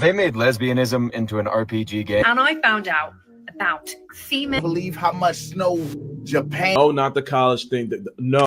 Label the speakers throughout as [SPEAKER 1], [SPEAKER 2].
[SPEAKER 1] They made lesbianism into an RPG game.
[SPEAKER 2] And I found out about female.
[SPEAKER 3] I believe how much snow Japan.
[SPEAKER 4] Oh, not the college thing. No.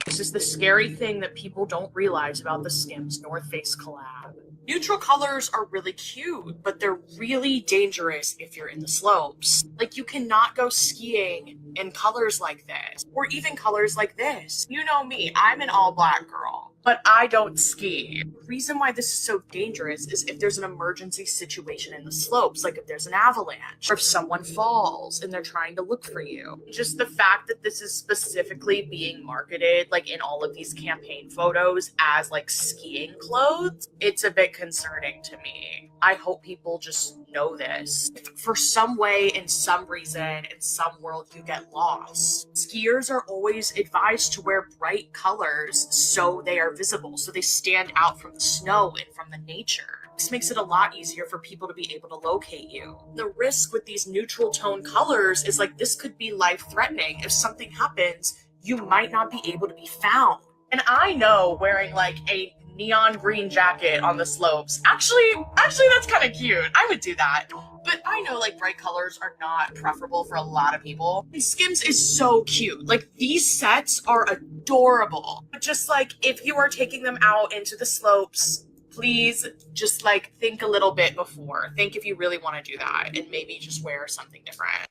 [SPEAKER 5] This is the scary thing that people don't realize about the Skims North Face collab. Neutral colors are really cute, but they're really dangerous if you're in the slopes. Like, you cannot go skiing in colors like this, or even colors like this. You know me, I'm an all black girl, but I don't ski. The reason why this is so dangerous is if there's an emergency situation in the slopes, like if there's an avalanche, or if someone falls and they're trying to look for you. Just the fact that this is specifically being marketed, like in all of these campaign photos, as like skiing clothes, it's a bit concerning to me. I hope people just know this. If for some way, in some reason, in some world you get lost, skiers are always advised to wear bright colors so they are visible, so they stand out from the snow and from the nature. This makes it a lot easier for people to be able to locate you. The risk with these neutral tone colors is like, this could be life-threatening. If something happens, you might not be able to be found. And I know wearing like a neon green jacket on the slopes, actually that's kind of cute. I would do that. But I know like bright colors are not preferable for a lot of people. And Skims is so cute. Like, these sets are adorable. But just like, if you are taking them out into the slopes, please just like think a little bit before. Think if you really want to do that, and maybe just wear something different.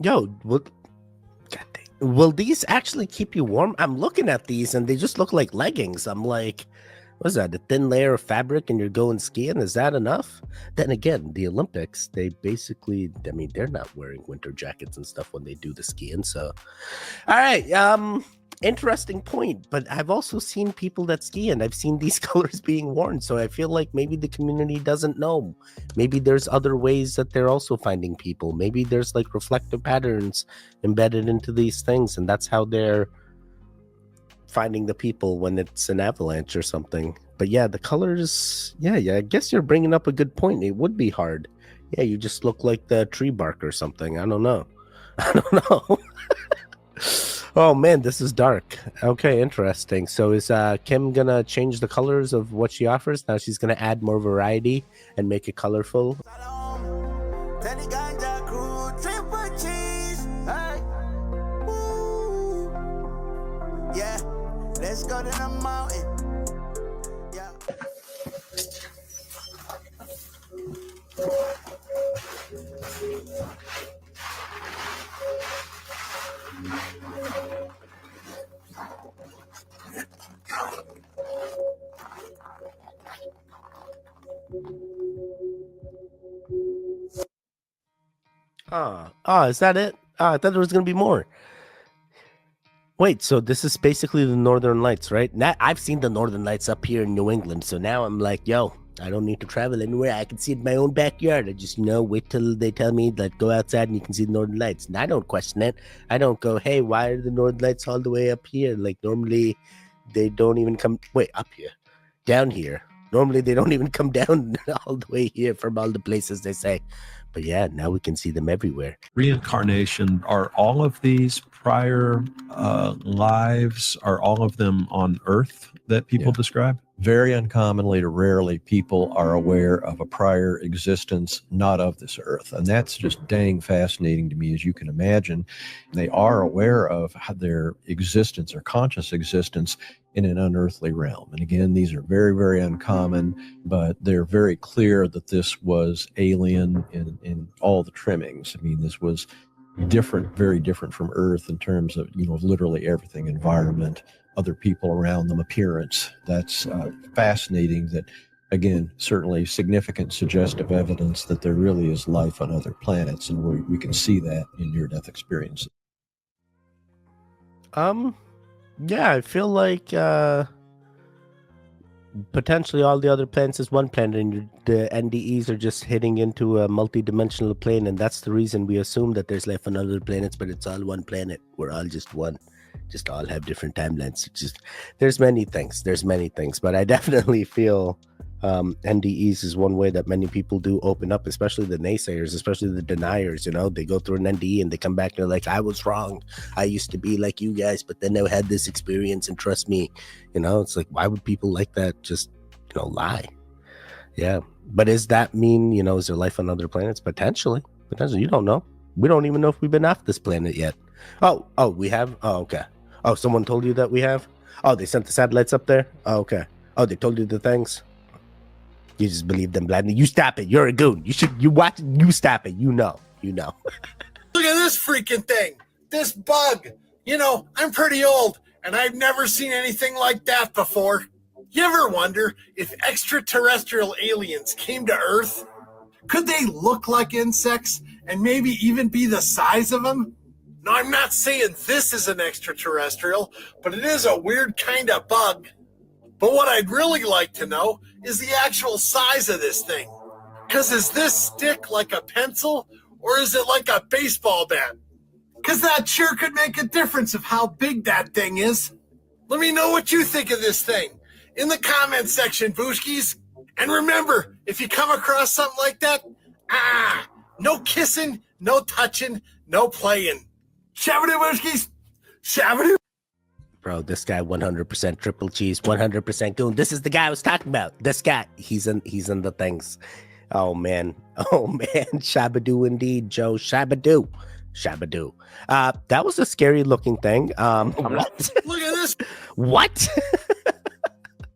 [SPEAKER 6] Yo, what? Will these actually keep you warm? I'm looking at these and they just look like leggings. I'm like, what's that? A thin layer of fabric and you're going skiing? Is that enough? Then again, the Olympics, they basically, I mean, they're not wearing winter jackets and stuff when they do the skiing. So, all right. Interesting point. But I've also seen people that ski and I've seen these colors being worn. So I feel like maybe the community doesn't know. Maybe there's other ways that they're also finding people. Maybe there's like reflective patterns embedded into these things, and that's how they're finding the people when it's an avalanche or something. But yeah, the colors, yeah, I guess you're bringing up a good point. It would be hard. Yeah, you just look like the tree bark or something. I don't know. Oh man, this is dark. Okay, interesting. So is Kim gonna change the colors of what she offers? Now she's gonna add more variety and make it colorful.
[SPEAKER 7] Tedi Ganja crew, triple cheese. Hey. Woo. Yeah, let's go to the mountain. Yeah.
[SPEAKER 6] Is that it? I thought there was gonna be more. Wait, so this is basically the Northern Lights, right? Now I've seen the Northern Lights up here in New England, so now I'm like, yo, I don't need to travel anywhere. I can see it in my own backyard. I just, wait till they tell me that go outside and you can see the Northern Lights. And I don't question it. I don't go, hey, why are the Northern Lights all the way up here? Like, normally they don't even come, wait, up here, down here. Normally they don't even come down all the way here from all the places they say. But yeah, now we can see them everywhere.
[SPEAKER 8] Reincarnation, are all of these prior lives, are all of them on Earth that people describe?
[SPEAKER 9] Very uncommonly to rarely, people are aware of a prior existence not of this earth. And that's just dang fascinating to me, as you can imagine. They are aware of their existence or conscious existence in an unearthly realm. And again, these are very, very uncommon, but they're very clear that this was alien in all the trimmings. I mean, this was different, very different from Earth in terms of, literally everything, environment, other people around them, appearance. That's fascinating. That, again, certainly significant suggestive evidence that there really is life on other planets, and we can see that in near-death experiences.
[SPEAKER 6] Yeah, I feel like potentially all the other planets is one planet, and the NDEs are just hitting into a multi-dimensional plane, and that's the reason we assume that there's life on other planets, but it's all one planet. We're all just one. Just all have different timelines. There's many things, but I definitely feel NDEs is one way that many people do open up, especially the naysayers, especially the deniers. They go through an NDE and they come back and they're like, I was wrong. I used to be like you guys, but then I had this experience, and trust me, it's like, why would people like that just lie. Yeah. But does that mean, is there life on other planets? Potentially. You don't know. We don't even know if we've been off this planet yet. Oh, we have? Oh, okay. Oh, someone told you that we have? Oh, they sent the satellites up there? Oh, okay. Oh, they told you the things? You just believe them blindly. You stop it. You're a goon. You watch it. You stop it. You know.
[SPEAKER 3] Look at this freaking thing. This bug. I'm pretty old, and I've never seen anything like that before. You ever wonder if extraterrestrial aliens came to Earth? Could they look like insects and maybe even be the size of them? Now, I'm not saying this is an extraterrestrial, but it is a weird kind of bug. But what I'd really like to know is the actual size of this thing. Because is this stick like a pencil, or is it like a baseball bat? Because that sure could make a difference of how big that thing is. Let me know what you think of this thing in the comment section, Booshkies. And remember, if you come across something like that, no kissing, no touching, no playing. Shabadoo, Booshkies. Shabadoo.
[SPEAKER 6] Bro, this guy 100% triple cheese, 100% goon. This is the guy I was talking about. This guy, he's in the things. Oh man. Shabadoo indeed, Joe. Shabadoo. That was a scary looking thing. What?
[SPEAKER 3] Look at this.
[SPEAKER 6] What?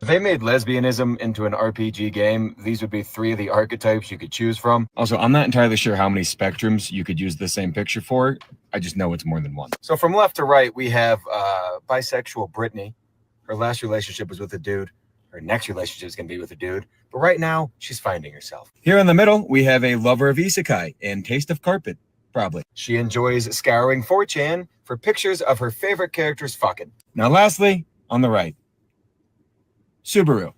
[SPEAKER 1] If they made lesbianism into an RPG game, these would be 3 of the archetypes you could choose from. Also, I'm not entirely sure how many spectrums you could use the same picture for. I just know it's more than one. So from left to right, we have bisexual Brittany. Her last relationship was with a dude. Her next relationship is going to be with a dude. But right now, she's finding herself. Here in the middle, we have a lover of isekai and taste of carpet. Probably. She enjoys scouring 4chan for pictures of her favorite characters fucking. Now, lastly, on the right, Subaru.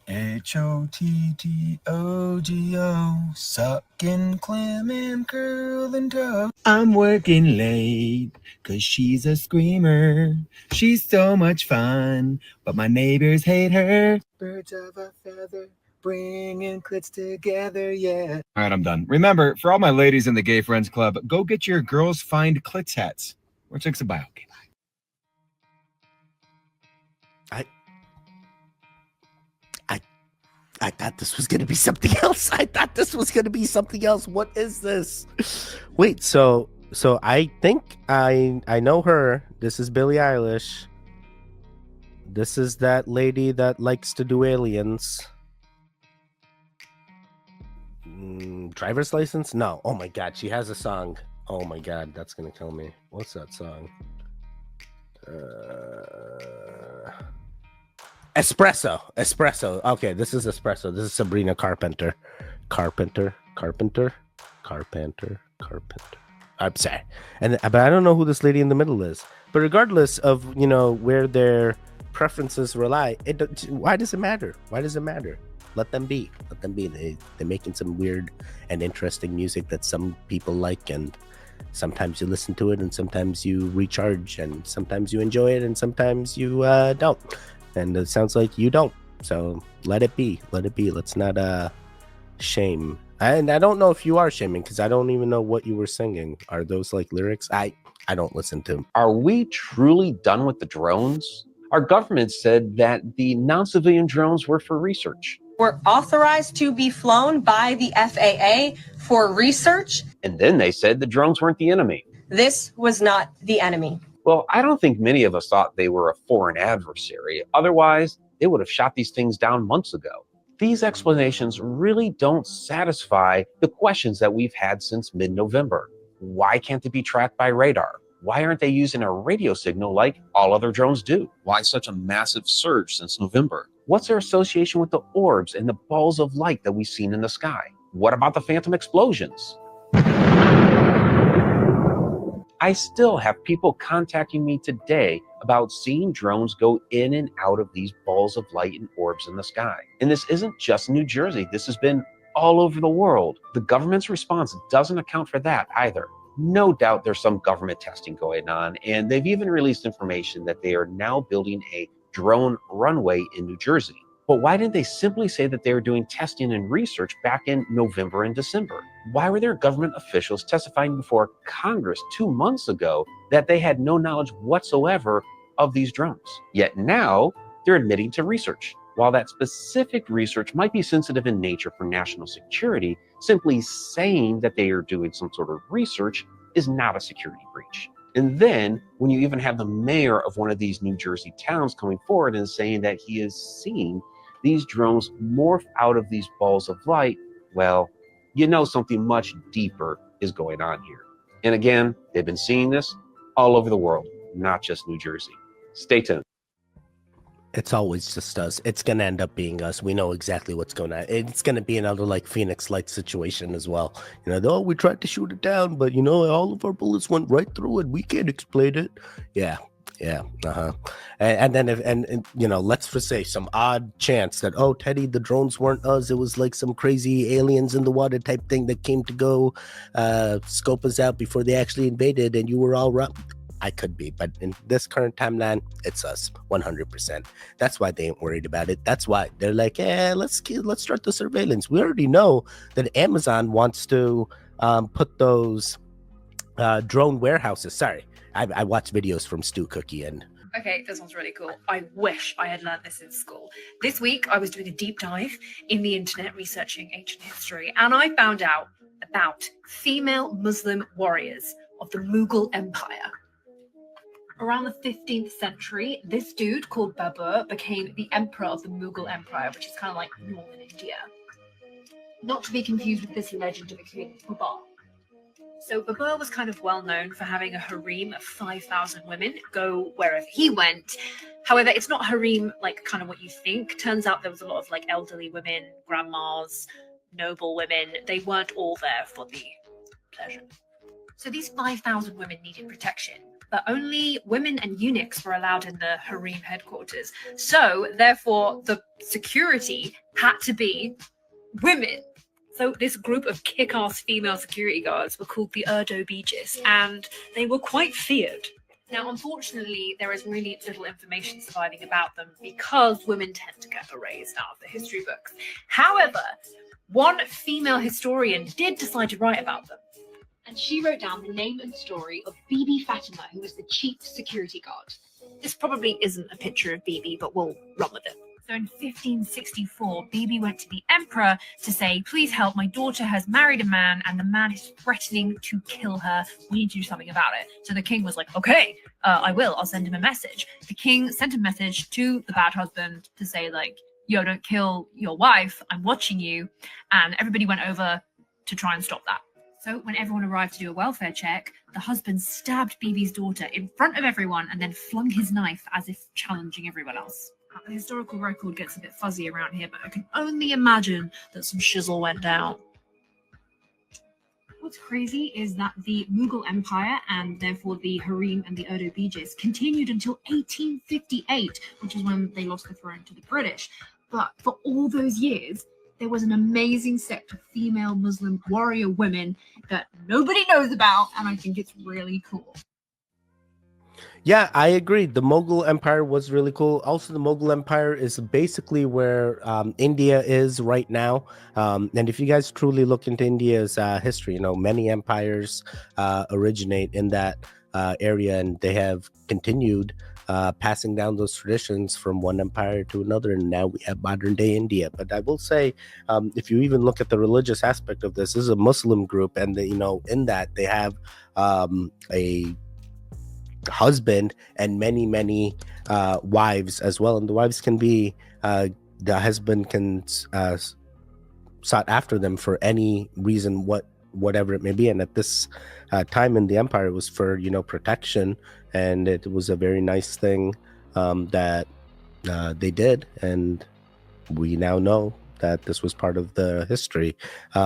[SPEAKER 1] HOTTOGO, sucking, clamming, curling toe. I'm working late, cause she's a screamer. She's so much fun, but my neighbors hate her. Birds of a feather, bringing clits together, yeah. All right, I'm done. Remember, for all my ladies in the Gay Friends Club, go get your Girls Find Clits hats. Or chicks a bio. Okay, bye.
[SPEAKER 6] I thought this was gonna be something else. What is this? Wait, so I think I know her. This is Billie Eilish. This is that lady that likes to do aliens. Driver's license? No. Oh my god, she has a song. Oh my god, that's gonna kill me. What's that song? Espresso. Okay, this is Espresso. This is Sabrina Carpenter. Carpenter. I'm sorry. But I don't know who this lady in the middle is. But regardless of, where their preferences rely, why does it matter? Let them be. They're making some weird and interesting music that some people like, and sometimes you listen to it, and sometimes you recharge, and sometimes you enjoy it, and sometimes you don't. And it sounds like you don't. So let it be. Let's not shame. And I don't know if you are shaming, because I don't even know what you were singing. Are those like lyrics? I don't listen to them.
[SPEAKER 10] Are we truly done with the drones? Our government said that the non-civilian drones were for research.
[SPEAKER 11] Were authorized to be flown by the FAA for research.
[SPEAKER 10] And then they said the drones weren't the enemy.
[SPEAKER 11] This was not the enemy.
[SPEAKER 10] Well, I don't think many of us thought they were a foreign adversary. Otherwise, they would have shot these things down months ago. These explanations really don't satisfy the questions that we've had since mid-November. Why can't they be tracked by radar? Why aren't they using a radio signal like all other drones do?
[SPEAKER 8] Why such a massive surge since November?
[SPEAKER 10] What's their association with the orbs and the balls of light that we've seen in the sky? What about the phantom explosions? I still have people contacting me today about seeing drones go in and out of these balls of light and orbs in the sky. And this isn't just New Jersey. This has been all over the world. The government's response doesn't account for that either. No doubt there's some government testing going on, and they've even released information that they are now building a drone runway in New Jersey. But why didn't they simply say that they were doing testing and research back in November and December? Why were there government officials testifying before Congress 2 months ago that they had no knowledge whatsoever of these drones. Yet now they're admitting to research. While that specific research might be sensitive in nature for national security, simply saying that they are doing some sort of research is not a security breach. And then when you even have the mayor of one of these New Jersey towns coming forward and saying that he has seen these drones morph out of these balls of light, well, you know something much deeper is going on here. And again, they've been seeing this all over the world, not just New Jersey. Stay tuned.
[SPEAKER 6] It's always just us. It's going to end up being us. We know exactly what's going on. It's going to be another like Phoenix Light situation as well. You know, though we tried to shoot it down, but you know, all of our bullets went right through it. We can't explain it. Yeah. And then if you know, let's just say some odd chance that, oh, Teddy, the drones weren't us. It was like some crazy aliens in the water type thing that came to go scope us out before they actually invaded, and you were all right. I could be, but in this current timeline, it's us 100%. That's why they ain't worried about it. That's why they're like, let's start the surveillance. We already know that Amazon wants to put those drone warehouses. Sorry, I watched videos from Stu Cookie and.
[SPEAKER 2] Okay, this one's really cool. I wish I had learned this in school. This week, I was doing a deep dive in the internet researching ancient history, and I found out about female Muslim warriors of the Mughal Empire. Around the 15th century, this dude called Babur became the emperor of the Mughal Empire, which is kind of like northern India. Not to be confused with this legend of a king, Babur. So Babur was kind of well known for having a harem of 5,000 women go wherever he went. However, it's not harem like kind of what you think. Turns out there was a lot of like elderly women, grandmas, noble women. They weren't all there for the pleasure. So these 5,000 women needed protection, but only women and eunuchs were allowed in the harem headquarters. So therefore, the security had to be women. So this group of kick-ass female security guards were called the Urdo Beegis, and they were quite feared. Now, unfortunately, there is really little information surviving about them because women tend to get erased out of the history books. However, one female historian did decide to write about them. And she wrote down the name and story of Bibi Fatima, who was the chief security guard. This probably isn't a picture of Bibi, but we'll run with it. So in 1564, Bibi went to the emperor to say, please help, my daughter has married a man and the man is threatening to kill her. We need to do something about it. So the king was like, okay, I will. I'll send him a message. The king sent a message to the bad husband to say like, yo, don't kill your wife. I'm watching you. And everybody went over to try and stop that. So when everyone arrived to do a welfare check, the husband stabbed Bibi's daughter in front of everyone and then flung his knife as if challenging everyone else. The historical record gets a bit fuzzy around here, but I can only imagine that some shizzle went down. What's crazy is that the Mughal Empire, and therefore the harem and the Urdo Beegis, continued until 1858, which is when they lost the throne to the British. But for all those years, there was an amazing sect of female Muslim warrior women that nobody knows about, and I think it's really cool.
[SPEAKER 6] Yeah, I agree. The Mughal Empire was really cool. Also, the Mughal Empire is basically where India is right now. And if you guys truly look into India's history, you know, many empires originate in that area, and they have continued passing down those traditions from one empire to another, and now we have modern day India. But I will say, if you even look at the religious aspect of this is a Muslim group, and you know, in that they have a husband and many wives as well, and the wives can be the husband can sought after them for any reason, whatever it may be. And at this time in the empire, it was for, you know, protection, and it was a very nice thing that they did, and we now know that this was part of the history.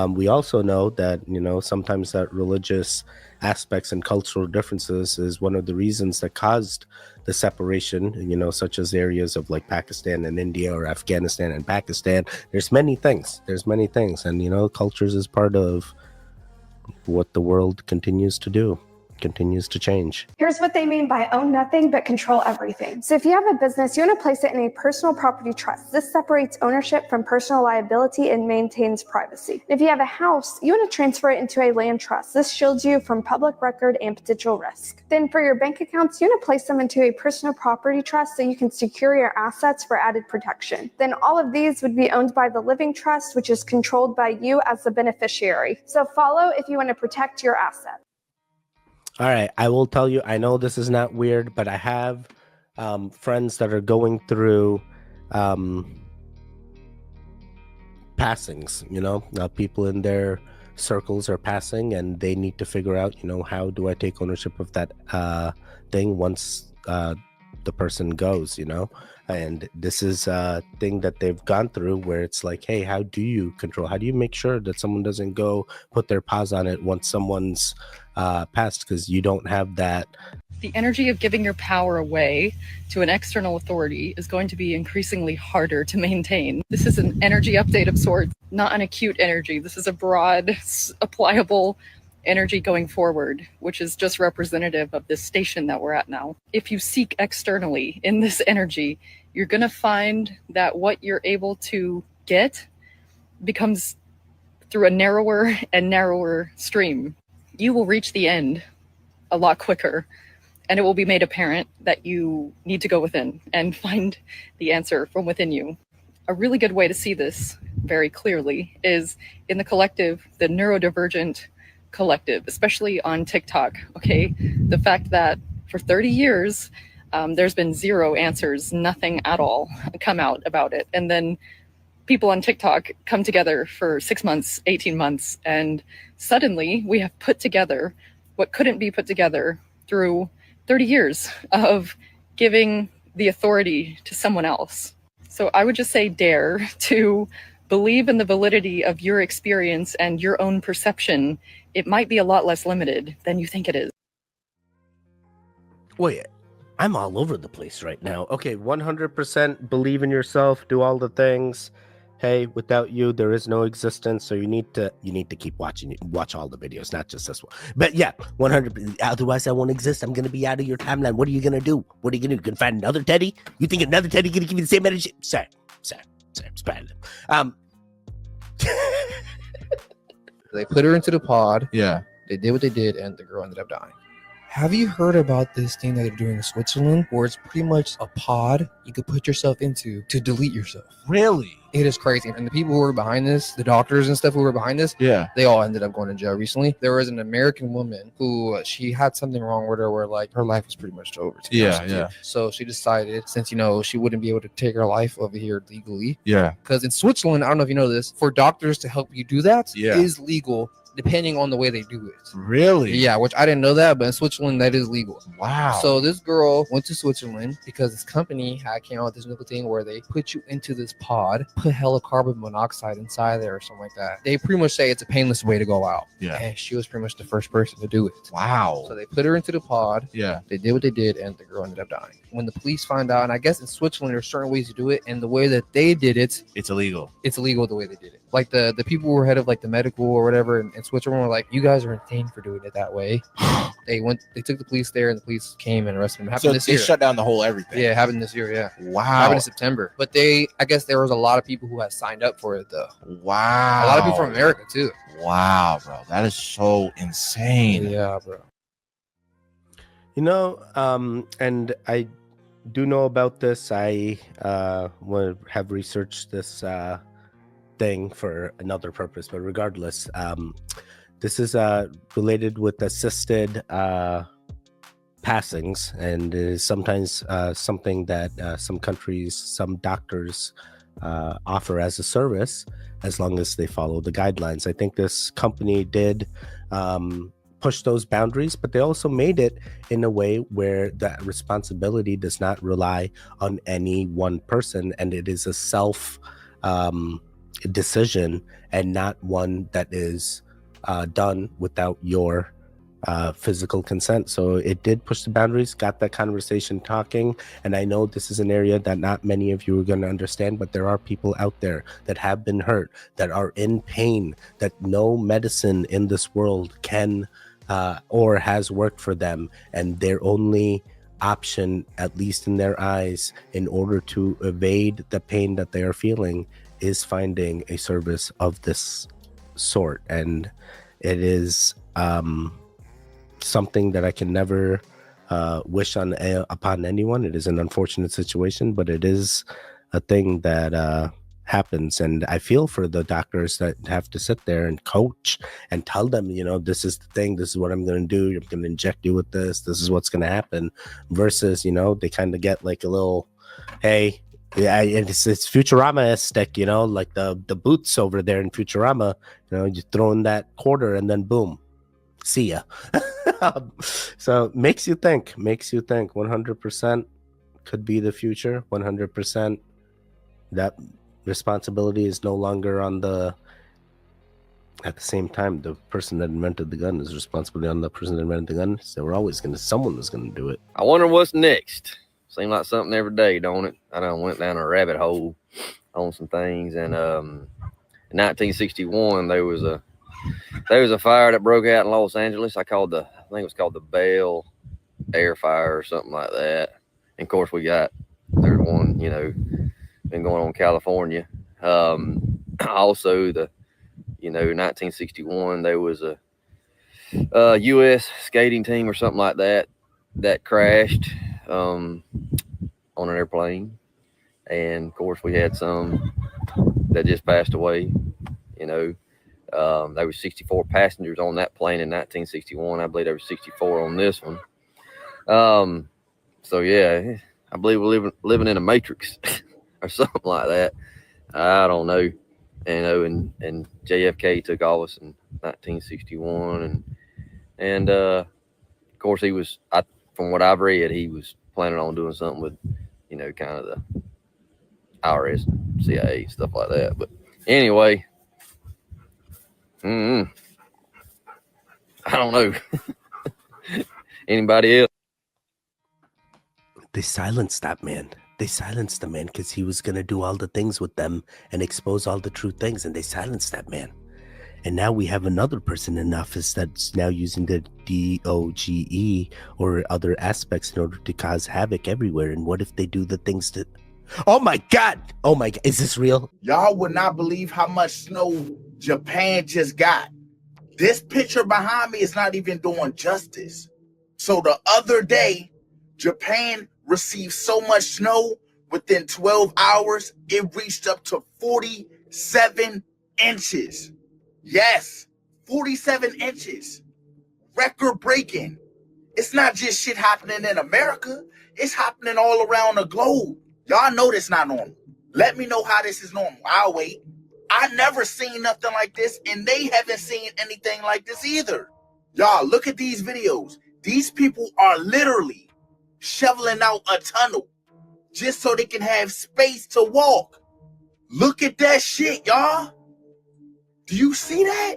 [SPEAKER 6] We also know that, you know, sometimes that religious aspects and cultural differences is one of the reasons that caused the separation, you know, such as areas of like Pakistan and India, or Afghanistan and Pakistan. There's many things, and, you know, cultures is part of what the world continues to do. continues to change.
[SPEAKER 12] Here's what they mean by own nothing but control everything. So if you have a business, you want to place it in a personal property trust. This separates ownership from personal liability and maintains privacy. If you have a house, you want to transfer it into a land trust. This shields you from public record and potential risk. Then for your bank accounts, you want to place them into a personal property trust so you can secure your assets for added protection. Then all of these would be owned by the living trust, which is controlled by you as the beneficiary. So follow if you want to protect your assets.
[SPEAKER 6] All right, I will tell you, I know this is not weird, but I have friends that are going through passings, people in their circles are passing and they need to figure out, how do I take ownership of that thing once the person goes, and this is a thing that they've gone through where it's like, hey, how do you make sure that someone doesn't go put their paws on it once someone's passed, because you don't have that.
[SPEAKER 13] The energy of giving your power away to an external authority is going to be increasingly harder to maintain. This is an energy update of sorts, not an acute energy. This is a broad, applicable energy going forward, which is just representative of this station that we're at now. If you seek externally in this energy, you're going to find that what you're able to get becomes through a narrower and narrower stream. You will reach the end a lot quicker, and it will be made apparent that you need to go within and find the answer from within you. A really good way to see this very clearly is in the collective, the neurodivergent collective, especially on TikTok. Okay, the fact that for 30 years there's been zero answers, nothing at all come out about it, and then people on TikTok come together for 6 months, 18 months, and suddenly we have put together what couldn't be put together through 30 years of giving the authority to someone else. So I would just say dare to believe in the validity of your experience and your own perception. It might be a lot less limited than you think it is.
[SPEAKER 6] Wait, I'm all over the place right now. Okay, 100% believe in yourself, do all the things. Hey, without you, there is no existence. So you need to keep watch all the videos, not just this one. But yeah, 100%. Otherwise, I won't exist. I'm gonna be out of your timeline. What are you gonna do? What are you gonna do? You gonna find another Teddy? You think another Teddy gonna give you the same energy? Sorry, it's bad.
[SPEAKER 14] They put her into the pod.
[SPEAKER 8] Yeah.
[SPEAKER 14] They did what they did, and the girl ended up dying. Have you heard about this thing that they're doing in Switzerland, where it's pretty much a pod you could put yourself into to delete yourself?
[SPEAKER 8] Really?
[SPEAKER 14] It is crazy. And the people who were behind this, the doctors and stuff who were behind this,
[SPEAKER 8] Yeah.
[SPEAKER 14] they all ended up going to jail recently. There was an American woman who she had something wrong with her where like her life was pretty much over.
[SPEAKER 8] Yeah.
[SPEAKER 14] So she decided, since she wouldn't be able to take her life over here legally.
[SPEAKER 8] Yeah.
[SPEAKER 14] Because in Switzerland, I don't know if you know this, for doctors to help you do that
[SPEAKER 8] Yeah.
[SPEAKER 14] is legal, depending on the way they do it.
[SPEAKER 8] Really?
[SPEAKER 14] Yeah, which I didn't know that, but in Switzerland, that is legal.
[SPEAKER 8] Wow.
[SPEAKER 14] So this girl went to Switzerland because this company came out with this new thing where they put you into this pod, put hella carbon monoxide inside there or something like that. They pretty much say it's a painless way to go out.
[SPEAKER 8] Yeah.
[SPEAKER 14] And she was pretty much the first person to do it.
[SPEAKER 8] Wow.
[SPEAKER 14] So they put her into the pod.
[SPEAKER 8] Yeah.
[SPEAKER 14] They did what they did, and the girl ended up dying. When the police find out, and I guess in Switzerland, there's certain ways to do it, and the way that they did it,
[SPEAKER 8] It's illegal.
[SPEAKER 14] it's illegal the way they did it. Like the people who were head of like the medical or whatever in Switzerland were like, you guys are insane for doing it that way. They took the police there, and the police came and arrested them. Happened
[SPEAKER 15] So
[SPEAKER 14] this
[SPEAKER 15] they
[SPEAKER 14] year.
[SPEAKER 15] shut down the whole everything.
[SPEAKER 14] Yeah, it happened this year. Yeah.
[SPEAKER 15] Wow.
[SPEAKER 14] Happened in September. But I guess there was a lot of people who had signed up for it though.
[SPEAKER 15] Wow.
[SPEAKER 14] A lot of people from America too.
[SPEAKER 15] Wow, bro. That is so insane.
[SPEAKER 14] Yeah, bro.
[SPEAKER 6] And I do know about this. I have researched this thing for another purpose, but regardless, this is related with assisted passings, and is sometimes something that some countries, some doctors offer as a service, as long as they follow the guidelines. I think this company did push those boundaries, but they also made it in a way where that responsibility does not rely on any one person, and it is a self decision and not one that is done without your physical consent. So it did push the boundaries, got that conversation talking, and I know this is an area that not many of you are going to understand, but there are people out there that have been hurt, that are in pain, that no medicine in this world can or has worked for them, and their only option, at least in their eyes, in order to evade the pain that they are feeling, is finding a service of this sort. And it is something that I can never wish upon anyone. It is an unfortunate situation, but it is a thing that happens. And I feel for the doctors that have to sit there and coach and tell them, you know, this is the thing, this is what I'm going to do, I'm going to inject you with this is what's going to happen, versus, you know, they kind of get like a little, hey, yeah, it's Futurama-esque, you know, like the boots over there in Futurama, you know, you throw in that quarter and then boom, see ya. So makes you think 100% could be the future. 100% that responsibility is no longer on at the same time, the person that invented the gun is responsibility on the person that invented the gun. So someone was gonna do it.
[SPEAKER 16] I wonder what's next. Seems like something every day, don't it? I done went down a rabbit hole on some things. And in 1961 there was a fire that broke out in Los Angeles. I think it was called the Bell Air Fire or something like that. And of course there's one, you know, been going on in California. Also, 1961, there was a U.S. skating team or something like that crashed on an airplane. And of course, we had some that just passed away. You know, there were 64 passengers on that plane in 1961. I believe there were 64 on this one. So yeah, I believe we're living in a matrix. Or something like that. I don't know. You know, and JFK took office in 1961, and of course he was, from what I've read, he was planning on doing something with, you know, kind of the IRS, CIA, stuff like that. But anyway, I don't know. Anybody else?
[SPEAKER 6] They silenced that man. They silenced the man because he was going to do all the things with them and expose all the true things. And they silenced that man. And now we have another person in office that's now using the DOGE or other aspects in order to cause havoc everywhere. And what if they do the things that... Oh my God. Is this real?
[SPEAKER 15] Y'all would not believe how much snow Japan just got. This picture behind me is not even doing justice. So the other day, Japan received so much snow within 12 hours, it reached up to 47 inches. Yes, 47 inches. Record breaking. It's not just shit happening in America. It's happening all around the globe. Y'all know this not normal. Let me know how this is normal. I'll wait. I never seen nothing like this, and they haven't seen anything like this either. Y'all, look at these videos. These people are literally shoveling out a tunnel just so they can have space to walk. Look at that shit, y'all. Do you see that?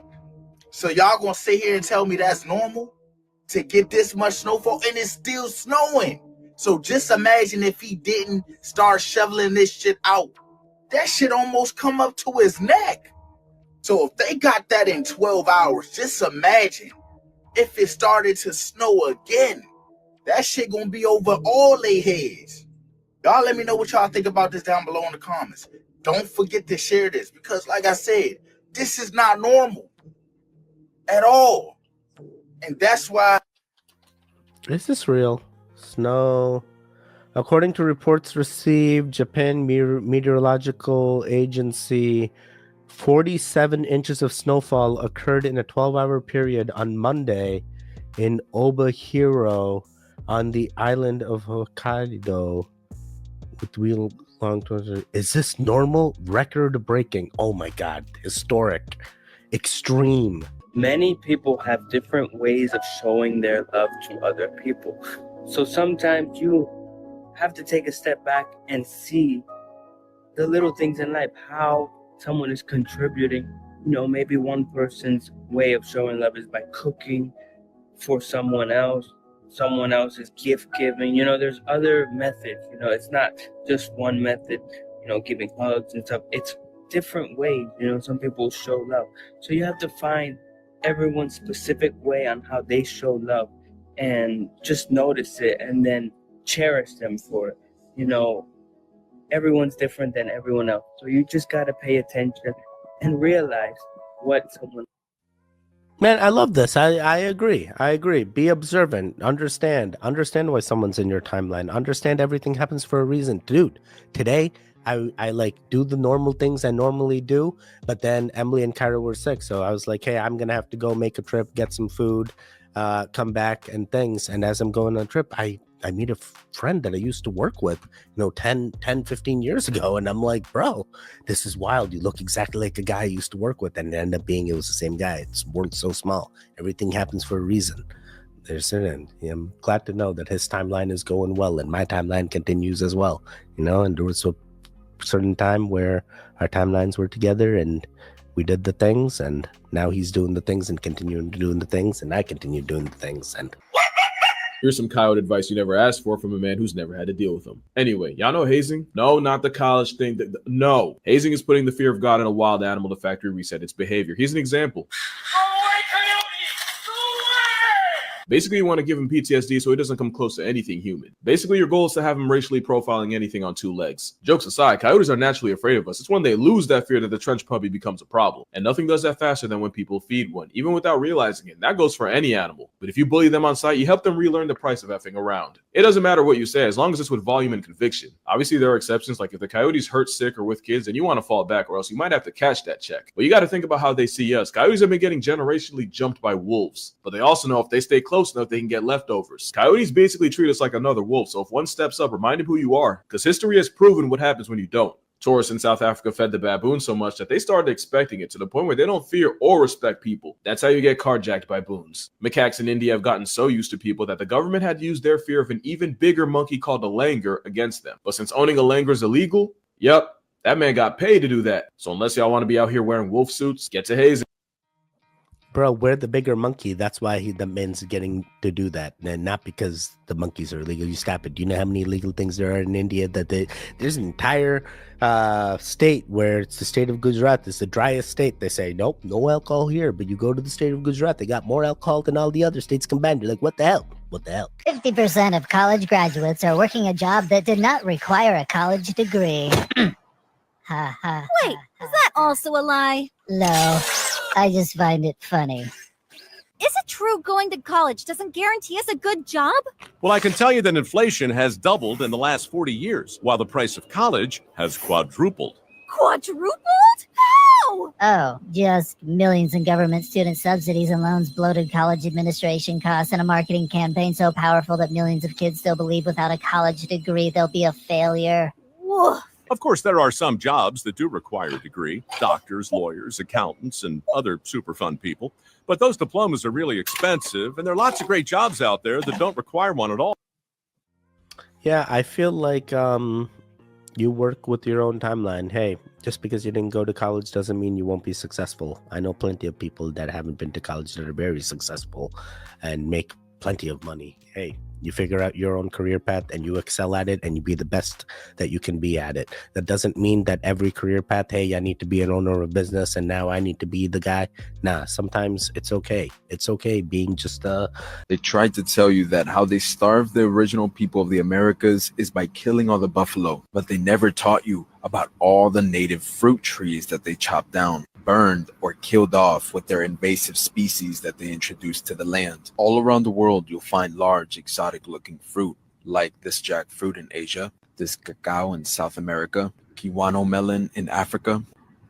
[SPEAKER 15] So y'all gonna sit here and tell me that's normal to get this much snowfall, and it's still snowing? So just imagine if he didn't start shoveling this shit out. That shit almost come up to his neck. So if they got that in 12 hours, just imagine if it started to snow again. That shit gonna be over all their heads. Y'all let me know what y'all think about this down below in the comments. Don't forget to share this, because like I said, this is not normal at all. And that's why...
[SPEAKER 6] Is this real? Snow. According to reports received, Japan Meteorological Agency, 47 inches of snowfall occurred in a 12-hour period on Monday in Obihiro on the island of Hokkaido with real long term. Is this normal? Record breaking. Oh my God. Historic. Extreme.
[SPEAKER 17] Many people have different ways of showing their love to other people. So sometimes you have to take a step back and see the little things in life, how someone is contributing. You know, maybe one person's way of showing love is by cooking for someone else. Someone else's gift giving. You know, there's other methods. You know, it's not just one method, you know, giving hugs and stuff. It's different ways. You know, some people show love. So you have to find everyone's specific way on how they show love, and just notice it and then cherish them for it. You know, everyone's different than everyone else. So you just got to pay attention and realize what someone.
[SPEAKER 6] Man, I love this. I agree. I agree. Be observant. Understand why someone's in your timeline. Understand everything happens for a reason. Dude, today I like do the normal things I normally do, but then Emily and Kyra were sick. So I was like, hey, I'm going to have to go make a trip, get some food, come back and things. And as I'm going on a trip, I meet a friend that I used to work with, 10, 15 years ago. And I'm like, bro, this is wild. You look exactly like a guy I used to work with. And it ended up being, it was the same guy. It's world so small. Everything happens for a reason. There's an end. I'm glad to know that his timeline is going well and my timeline continues as well. And there was a certain time where our timelines were together and we did the things, and now he's doing the things and continuing to doing the things, and I continue doing the things. And
[SPEAKER 4] here's some coyote advice you never asked for from a man who's never had to deal with them. Anyway, y'all know hazing? No, not the college thing. No. Hazing is putting the fear of God in a wild animal to factory reset its behavior. Here's an example. Basically, you want to give him PTSD so he doesn't come close to anything human. Basically, your goal is to have him racially profiling anything on two legs. Jokes aside, coyotes are naturally afraid of us. It's when they lose that fear that the trench puppy becomes a problem. And nothing does that faster than when people feed one, even without realizing it. That goes for any animal. But if you bully them on sight, you help them relearn the price of effing around. It doesn't matter what you say, as long as it's with volume and conviction. Obviously, there are exceptions, like if the coyote's hurt, sick, or with kids, then you want to fall back, or else you might have to catch that check. But you got to think about how they see us. Coyotes have been getting generationally jumped by wolves, but they also know if they stay close enough, they can get leftovers. Coyotes basically treat us like another wolf, so if one steps up, remind him who you are, because history has proven what happens when you don't. Tourists in South Africa fed the baboons so much that they started expecting it, to the point where they don't fear or respect people. That's how you get carjacked by boons. Macaques in India have gotten so used to people that the government had used their fear of an even bigger monkey called a langur against them. But since owning a langur is illegal, yep, that man got paid to do that. So unless y'all want to be out here wearing wolf suits, get to hazing.
[SPEAKER 6] Bro, we're the bigger monkey. That's why the man's getting to do that, and not because the monkeys are illegal. You stop it. Do you know how many illegal things there are in India? There's an entire state where it's the state of Gujarat. It's the driest state. They say, nope, no alcohol here. But you go to the state of Gujarat, they got more alcohol than all the other states combined. You're like, what the hell? What the hell?
[SPEAKER 18] 50% of college graduates are working a job that did not require a college degree. Ha ha.
[SPEAKER 19] Wait, is that also a lie?
[SPEAKER 18] No. I just find it funny.
[SPEAKER 19] Is it true going to college doesn't guarantee us a good job?
[SPEAKER 20] Well, I can tell you that inflation has doubled in the last 40 years, while the price of college has quadrupled.
[SPEAKER 19] Quadrupled? How?
[SPEAKER 18] Oh, just millions in government student subsidies and loans, bloated college administration costs, and a marketing campaign so powerful that millions of kids still believe without a college degree they'll be a failure.
[SPEAKER 19] Whoa.
[SPEAKER 20] Of course, there are some jobs that do require a degree, doctors, lawyers, accountants, and other super fun people. But those diplomas are really expensive, and there are lots of great jobs out there that don't require one at all.
[SPEAKER 6] Yeah, I feel like you work with your own timeline. Hey, just because you didn't go to college doesn't mean you won't be successful. I know plenty of people that haven't been to college that are very successful and make plenty of money. Hey, you figure out your own career path and you excel at it and you be the best that you can be at it. That doesn't mean that every career path, hey, I need to be an owner of a business and now I need to be the guy. Nah, sometimes it's okay. It's okay being just
[SPEAKER 21] They tried to tell you that how they starved the original people of the Americas is by killing all the buffalo, but they never taught you about all the native fruit trees that they chopped down, burned, or killed off with their invasive species that they introduced to the land. All around the world, you'll find large, exotic-looking fruit, like this jackfruit in Asia, this cacao in South America, kiwano melon in Africa,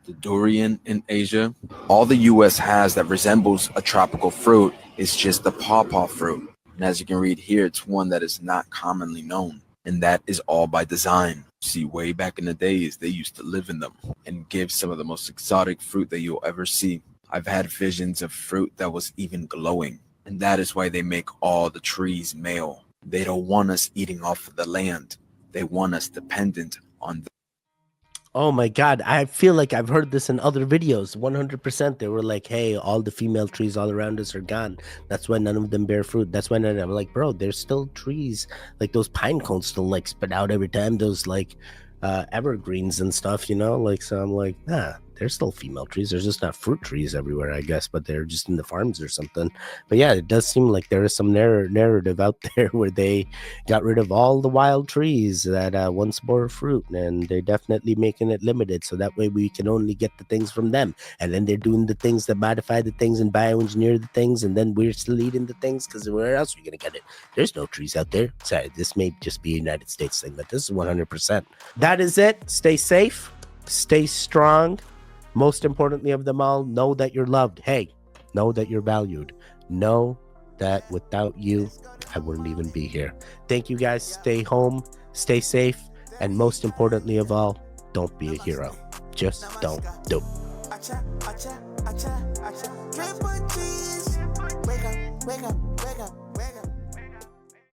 [SPEAKER 21] the durian in Asia. All the U.S. has that resembles a tropical fruit is just the pawpaw fruit. And as you can read here, it's one that is not commonly known. And that is all by design. See, way back in the days, they used to live in them and give some of the most exotic fruit that you'll ever see. I've had visions of fruit that was even glowing. And that is why they make all the trees male. They don't want us eating off of the land. They want us dependent on the
[SPEAKER 6] Oh my God, I feel like I've heard this in other videos. 100%. They were like, hey, all the female trees all around us are gone. That's why none of them bear fruit. That's why none of them. I'm like, bro, there's still trees. Like those pine cones still like spit out every time. Those like evergreens and stuff, you know? Like, so I'm like, nah, There's still female trees. There's just not fruit trees everywhere, I guess, but they're just in the farms or something. But yeah, it does seem like there is some narrative out there where they got rid of all the wild trees that once bore fruit, and they're definitely making it limited so that way we can only get the things from them. And then they're doing the things that modify the things and bioengineer the things, and then we're still eating the things because where else are we going to get it? There's no trees out there. Sorry, this may just be a United States thing, but this is 100%. That is it. Stay safe. Stay strong. Most importantly of them all, know that you're loved. Hey, know that you're valued. Know that without you, I wouldn't even be here. Thank you guys. Stay home. Stay safe. And most importantly of all, don't be a hero. Just don't do.
[SPEAKER 7] Triple cheese. Wake up, wake up, wake up, wake up.